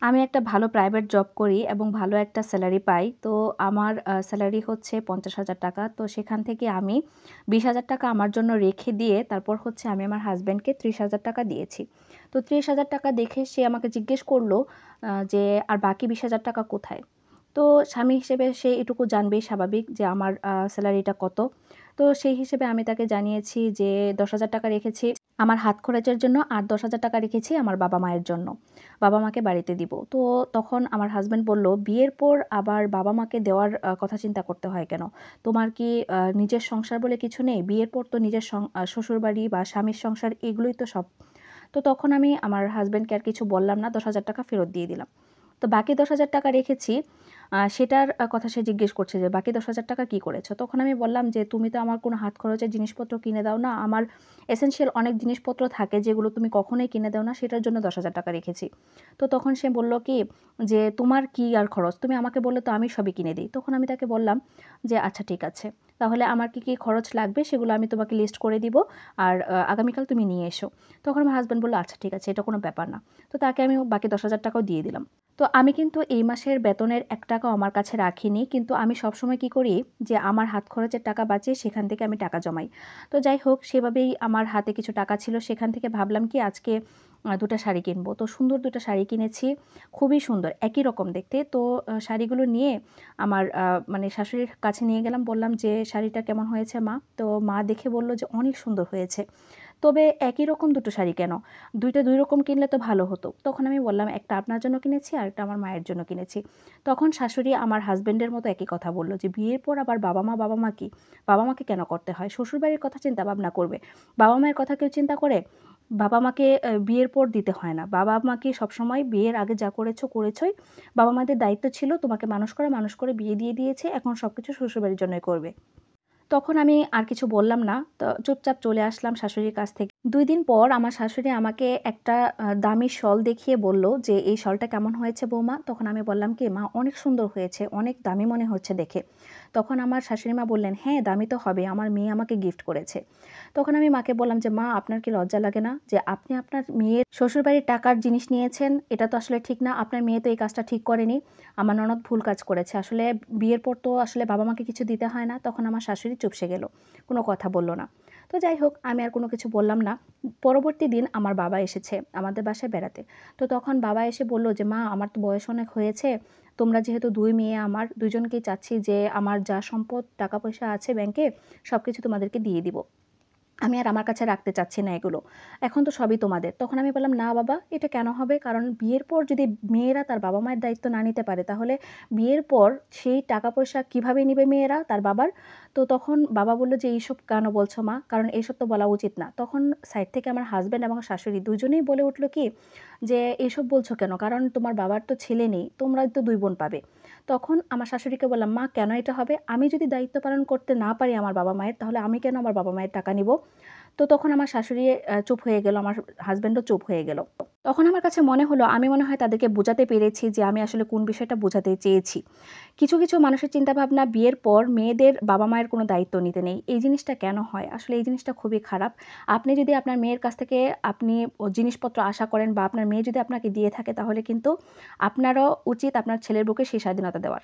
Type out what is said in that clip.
আমি একটা ভালো প্রাইভেট জব করি এবং ভালো একটা স্যালারি পাই। তো আমার স্যালারি হচ্ছে ৫০,০০০ টাকা। তো সেখান থেকে আমি ২০,০০০ টাকা আমার জন্য রেখে দিয়ে তারপর হচ্ছে আমি আমার হাসব্যান্ডকে ৩০,০০০ টাকা দিয়েছি। তো ৩০,০০০ টাকা দেখে সে আমাকে জিজ্ঞেস করল যে, "আর বাকি ২০,০০০ টাকা কোথায়?" তো স্বামী হিসেবে সে এটুকু জানবেই স্বাভাবিক যে আমার স্যালারিটা কত। তো সেই হিসেবে আমি তাকে জানিয়েছি যে ১০,০০০ টাকা রেখেছি আমার হাত খরচের জন্য আর ১০,০০০ টাকা রেখেছি আমার বাবা-মায়ের জন্য। বাবা-মাকে বাড়িতে দিব। তো তখন আমার হাসব্যান্ড বলল, "বিয়ের পর আবার বাবা-মাকে দেওয়ার কথা চিন্তা করতে হয় কেন? তোমার কি নিজের সংসার বলে কিছু নেই? বিয়ের পর তো নিজের শ্বশুরবাড়ি বা স্বামীর সংসার এগুলোই তো সব।" তো তখন আমি আমার হাসব্যান্ডকে আর কিছু বললাম না। ১০,০০০ টাকা ফেরত দিয়ে দিলাম। তো বাকি ১০,০০০ টাকা রেখেছি। সেটার কথা সে জিজ্ঞেস করছে যে, "বাকি ১০,০০০ টাকা কি করেছ?" তখন আমি বললাম যে, "তুমি তো আমার কোনো হাত খরচের জিনিসপত্র কিনে দাও না। আমার এসেনশিয়াল অনেক জিনিসপত্র থাকে যেগুলো তুমি কখনোই কিনে দাও না। সেটার জন্য ১০,০০০ টাকা রেখেছি।" তো তখন সে বলল কি যে, "তোমার কি আর খরচ? তুমি আমাকে বললে তো আমি সবই কিনে দেই।" তখন আমি তাকে বললাম যে, "আচ্ছা ঠিক আছে। তাহলে আমার কি খরচ লাগবে সেগুলো আমি তোমাকে লিস্ট করে দিব। আর আগামীকাল তুমি নিয়ে এসো।" তখন আমার হাসব্যান্ড বলল, "আচ্ছা ঠিক আছে, এটা কোনো ব্যাপার না।" তো তাকে আমি বাকি ১০,০০০ টাকাও দিয়ে দিলাম। তো আমি কিন্তু এই মাসের বেতনের ৳১ আমার কাছে রাখিনি। কিন্তু আমি সবসময় কি করি যে আমার হাত খরচের টাকা বাঁচিয়ে সেখান থেকে আমি টাকা জমাই। তো যাই হোক সেভাবেই আমার হাতে কিছু টাকা ছিল। সেখান থেকে ভাবলাম কি আজকে ২ টা শাড়ি কিনবো। তো সুন্দর ২ টা শাড়ি কিনেছি। খুবই সুন্দর, একই রকম দেখতে। তো শাড়িগুলো নিয়ে আমার মানে শাশুড়ির কাছে নিয়ে গেলাম। বললাম যে, "শাড়িটা কেমন হয়েছে মা?" তো মা দেখে বলল যে, "অনেক সুন্দর হয়েছে।" তবে একই রকম ২ টো শাড়ি কেন? ২ টা ২ রকম কিনলে তো ভালো হতো। তখন আমি বললাম, "একটা আপনার জন্য কিনেছি, আরেকটা আমার মায়ের জন্য কিনেছি।" তখন শাশুড়ি আমার হাসব্যান্ডের মতো একই কথা বলল যে, "বিয়ের পর আবার বাবা-মা কি? বাবা-মাকে কেন করতে হয়? শ্বশুরবাড়ির কথা চিন্তা ভাবনা করবে। বাবা-মায়ের কথা কেউ চিন্তা করে? বাবা-মাকে বিয়ের পর দিতে হয় না। বাবা-মাকে সবসময় বিয়ের আগে যা করেছই। বাবা-মাদের দায়িত্ব ছিল তোমাকে মানুষ করা, মানুষ করে বিয়ে দিয়ে দিয়েছে। এখন সবকিছু শ্বশুরবাড়ির জন্যই করবে।" তখন আমি আর কিছু বললাম না। তো চুপচাপ চলে আসলাম শাশুড়ির কাছ থেকে। ২ দিন পর আমার শাশুড়ি আমাকে একটা দামি শল দেখিয়ে বলল যে, "এই শলটা কেমন হয়েছে বৌমা?" তখন আমি বললাম কি, "মা অনেক সুন্দর হয়েছে, অনেক দামি মনে হচ্ছে দেখে।" তখন আমার শাশুড়ি মা বললেন, "হ্যাঁ, দামি তো হবে। আমার মেয়ে আমাকে গিফট করেছে।" তখন আমি মাকে বললাম যে, "মা আপনার কি লজ্জা লাগে না? যে আপনি আপনার মেয়ের শ্বশুরবাড়ির টাকার জিনিস নিয়েছেন, এটা তো আসলে ঠিক না। আপনার মেয়ে তো এই কাজটা ঠিক করেনি। আমার ননদ ভুল কাজ করেছে। আসলে বিয়ের পর তো আসলে বাবা-মাকে কিছু দিতে হয় না।" তখন আমার শাশুড়ি চুপসে গেল। কোনো কথা বলল না। তো যাই হোক আমি আর কোনো কিছু বললাম না। পরবর্তী দিন আমার বাবা এসেছে আমাদের বাসায় বেড়াতে। তো তখন বাবা এসে বলল যে, "মা আমার তো বয়স অনেক হয়েছে। তোমরা যেহেতু ২ মেয়ে আমার ২ জনকেই চাচ্ছি যে আমার যা সম্পদ টাকা-পয়সা আছে ব্যাংকে সবকিছু তোমাদেরকে দিয়ে দিব। আমি আর আমার কাছে রাখতে চাচ্ছি না এগুলো। এখন তো সবই তোমাদের।" তখন আমি বললাম, "না বাবা, এটা কেন হবে? কারণ বিয়ের পর যদি মেয়েরা তার বাবা-মায়ের দায়িত্ব না নিতে পারে, তাহলে বিয়ের পর সেই টাকা-পয়সা কিভাবে নিবে মেয়েরা তার বাবার?" তো তখন বাবা বলল যে, "এইসব কেন বলছো মা? কারণ এসব তো বলা উচিত না।" তখন সাইড থেকে আমার হাসব্যান্ড এবং শাশুড়ি দুজনেই বলে উঠল কি যে, "এসব বলছো কেন? কারণ তোমার বাবার তো ছেলে নেই। তোমরাই তো ২ বোন পাবে।" তখন আমার শাশুড়িকে বললাম, "মা কেন এটা হবে? আমি যদি দায়িত্ব পালন করতে না পারি আমার বাবা-মায়ের, তাহলে আমি কেন আমার বাবা-মায়ের টাকা নিব?" তো তখন আমার শাশুড়ি চুপ হয়ে গেল, আমার হাসব্যান্ডও চুপ হয়ে গেল। তখন আমার কাছে মনে হলো আমি মনে হয় তাদেরকে বোঝাতে পেরেছি যে আমি আসলে কোন বিষয়টা বোঝাতে চেয়েছি। কিছু মানুষের চিন্তাভাবনা বিয়ের পর মেয়েদের বাবা-মায়ের কোনো দায়িত্ব নিতে নেই। এই জিনিসটা কেন হয়? আসলে এই জিনিসটা খুবই খারাপ। আপনি যদি আপনার মেয়ের কাছ থেকে আপনি জিনিসপত্র আশা করেন বা আপনার মেয়ে যদি আপনাকে দিয়ে থাকে তাহলে কিন্তু আপনারও উচিত আপনার ছেলের বুকে সেই স্বাধীনতা দেওয়ার।